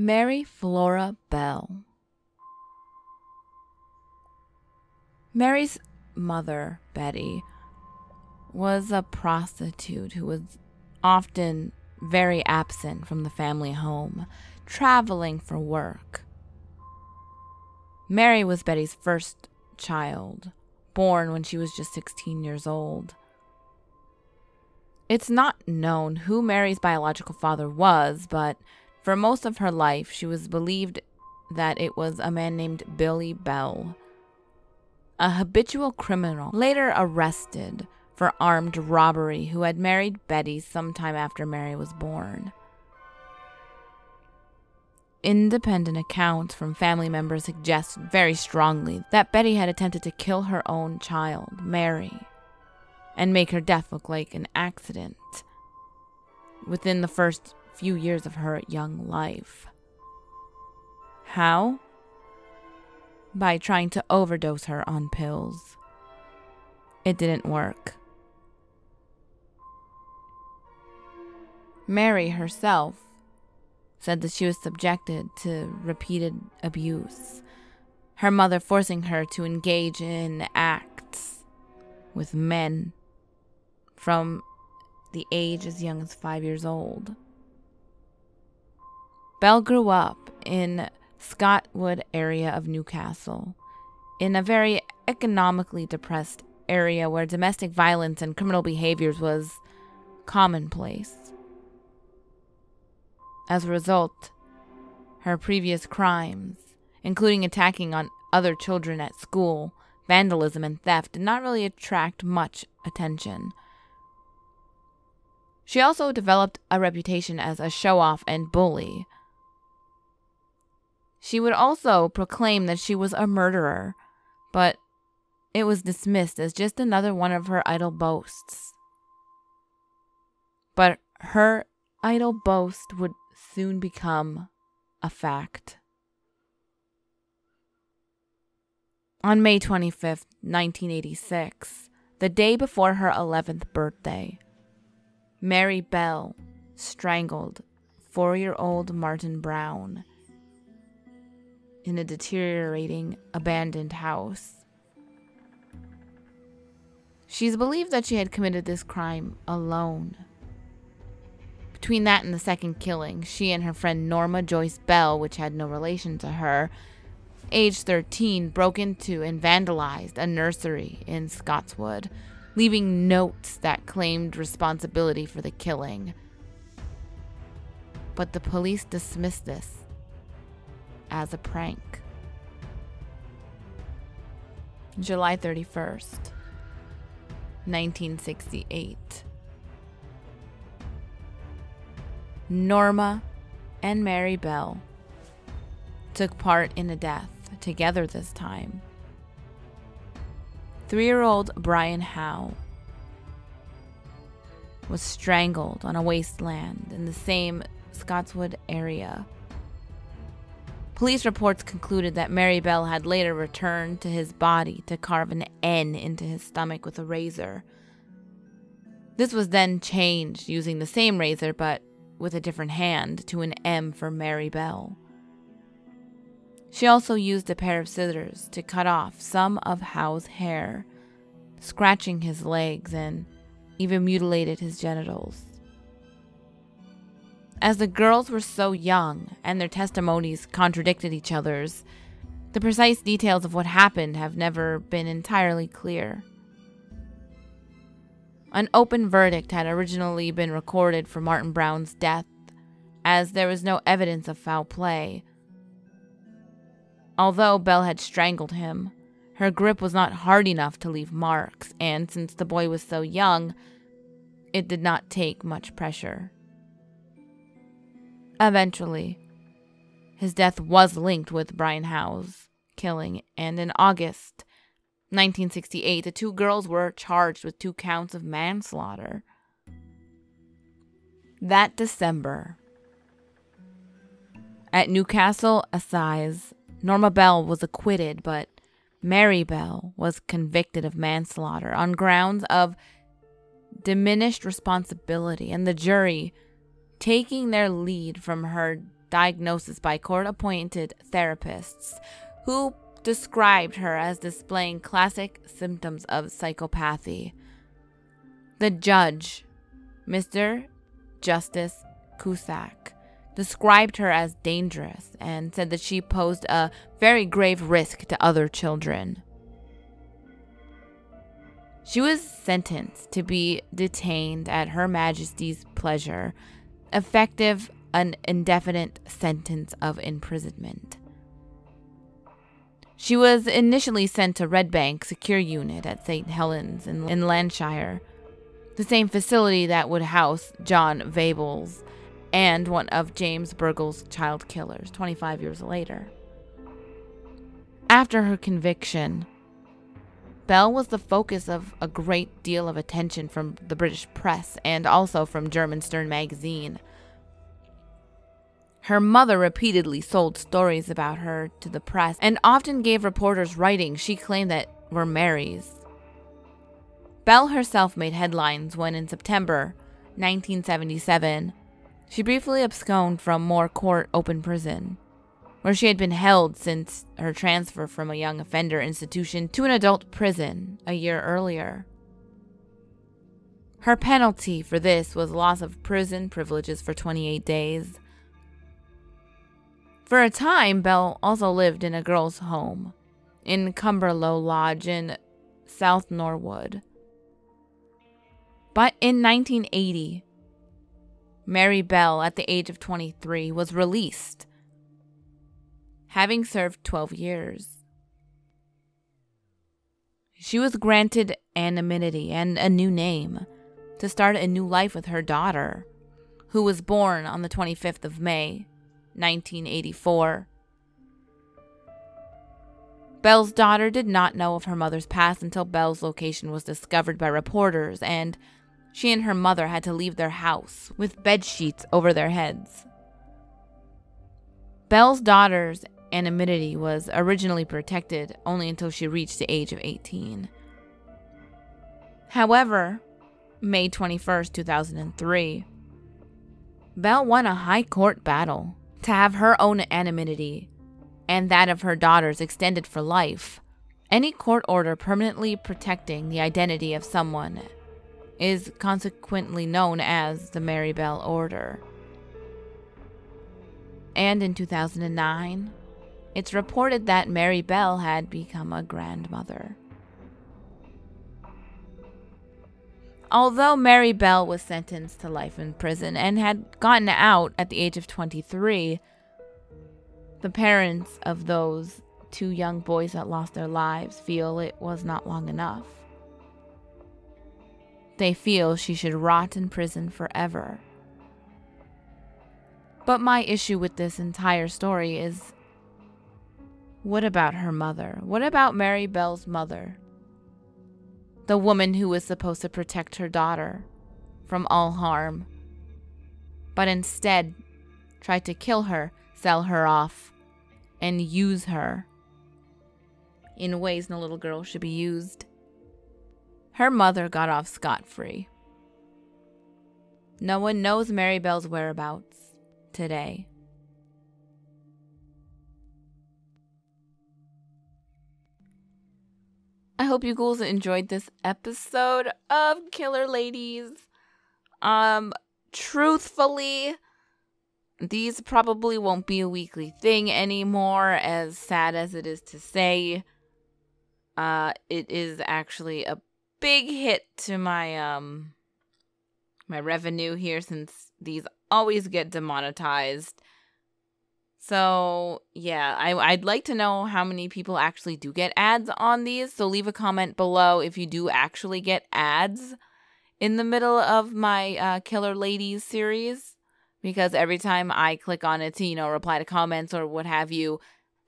Mary Flora Bell. Mary's mother, Betty, was a prostitute who was often very absent from the family home, traveling for work. Mary was Betty's first child, born when she was just 16 years old. It's not known who Mary's biological father was, but for most of her life, she was believed that it was a man named Billy Bell, a habitual criminal later arrested for armed robbery who had married Betty sometime after Mary was born. Independent accounts from family members suggest very strongly that Betty had attempted to kill her own child, Mary, and make her death look like an accident within the first few years of her young life. How? By trying to overdose her on pills. It didn't work. Mary herself said that she was subjected to repeated abuse, her mother forcing her to engage in acts with men from the age as young as 5 years old. Bell grew up in Scottwood area of Newcastle, in a very economically depressed area where domestic violence and criminal behaviors was commonplace. As a result, her previous crimes, including attacking on other children at school, vandalism, and theft, did not really attract much attention. She also developed a reputation as a show-off and bully. She would also proclaim that she was a murderer, but it was dismissed as just another one of her idle boasts. But her idle boast would soon become a fact. On May 25th, 1986, the day before her 11th birthday, Mary Bell strangled 4-year-old Martin Brown in a deteriorating, abandoned house. She's believed that she had committed this crime alone. Between that and the second killing, she and her friend Norma Joyce Bell, which had no relation to her, age 13, broke into and vandalized a nursery in Scotswood, leaving notes that claimed responsibility for the killing. But the police dismissed this as a prank. July 31st, 1968. Norma and Mary Bell took part in a death together this time. 3-year-old Brian Howe was strangled on a wasteland in the same Scotswood area. Police reports concluded that Mary Bell had later returned to his body to carve an N into his stomach with a razor. This was then changed using the same razor but with a different hand to an M for Mary Bell. She also used a pair of scissors to cut off some of Howe's hair, scratching his legs and even mutilated his genitals. As the girls were so young and their testimonies contradicted each other's, the precise details of what happened have never been entirely clear. An open verdict had originally been recorded for Martin Brown's death, as there was no evidence of foul play. Although Bell had strangled him, her grip was not hard enough to leave marks, and since the boy was so young, it did not take much pressure. Eventually, his death was linked with Brian Howe's killing, and in August 1968, the two girls were charged with 2 counts of manslaughter. That December, at Newcastle Assize, Norma Bell was acquitted, but Mary Bell was convicted of manslaughter on grounds of diminished responsibility, and the jury, taking their lead from her diagnosis by court-appointed therapists who described her as displaying classic symptoms of psychopathy. The judge, Mr. Justice Cusack, described her as dangerous and said that she posed a very grave risk to other children. She was sentenced to be detained at Her Majesty's pleasure, effective an indefinite sentence of imprisonment. She was initially sent to Red Bank Secure Unit at St. Helens in Lancashire, the same facility that would house John Vables and one of James Burgle's child killers 25 years later. After her conviction, Bell was the focus of a great deal of attention from the British press and also from German Stern magazine. Her mother repeatedly sold stories about her to the press and often gave reporters writings she claimed that were Mary's. Bell herself made headlines when in September 1977, she briefly absconded from Moore Court Open Prison, where she had been held since her transfer from a young offender institution to an adult prison a year earlier. Her penalty for this was loss of prison privileges for 28 days. For a time, Bell also lived in a girls' home in Cumberlow Lodge in South Norwood. But in 1980, Mary Bell, at the age of 23, was released, having served 12 years. She was granted anonymity and a new name to start a new life with her daughter, who was born on the 25th of May, 1984. Bell's daughter did not know of her mother's past until Bell's location was discovered by reporters, and she and her mother had to leave their house with bed sheets over their heads. Bell's daughter's anonymity was originally protected only until she reached the age of 18. However, May 21st, 2003, Bell won a high court battle to have her own anonymity and that of her daughters extended for life. Any court order permanently protecting the identity of someone is consequently known as the Mary Bell Order. And in 2009, it's reported that Mary Bell had become a grandmother. Although Mary Bell was sentenced to life in prison and had gotten out at the age of 23, the parents of those two young boys that lost their lives feel it was not long enough. They feel she should rot in prison forever. But my issue with this entire story is, what about her mother? What about Mary Bell's mother? The woman who was supposed to protect her daughter from all harm, but instead tried to kill her, sell her off, and use her in ways no little girl should be used. Her mother got off scot-free. No one knows Mary Bell's whereabouts today. I hope you ghouls enjoyed this episode of Killer Ladies. Truthfully, these probably won't be a weekly thing anymore, as sad as it is to say. It is actually a big hit to my my revenue here, since these always get demonetized. So, yeah, I'd like to know how many people actually do get ads on these. So leave a comment below if you do actually get ads in the middle of my Killer Ladies series. Because every time I click on it to, reply to comments or what have you,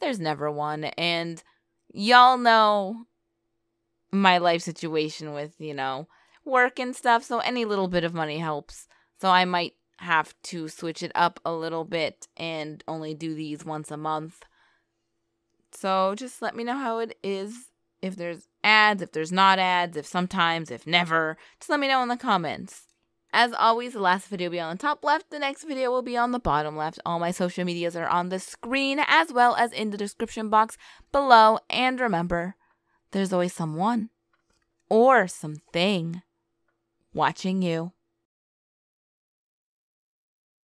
there's never one. And y'all know my life situation with, work and stuff. So any little bit of money helps. So I might have to switch it up a little bit and only do these once a month. So just let me know how it is. If there's ads, if there's not ads, if sometimes, if never. Just let me know in the comments. As always, the last video will be on the top left, the next video will be on the bottom left. All my social medias are on the screen as well as in the description box below. And remember, there's always someone or something watching you.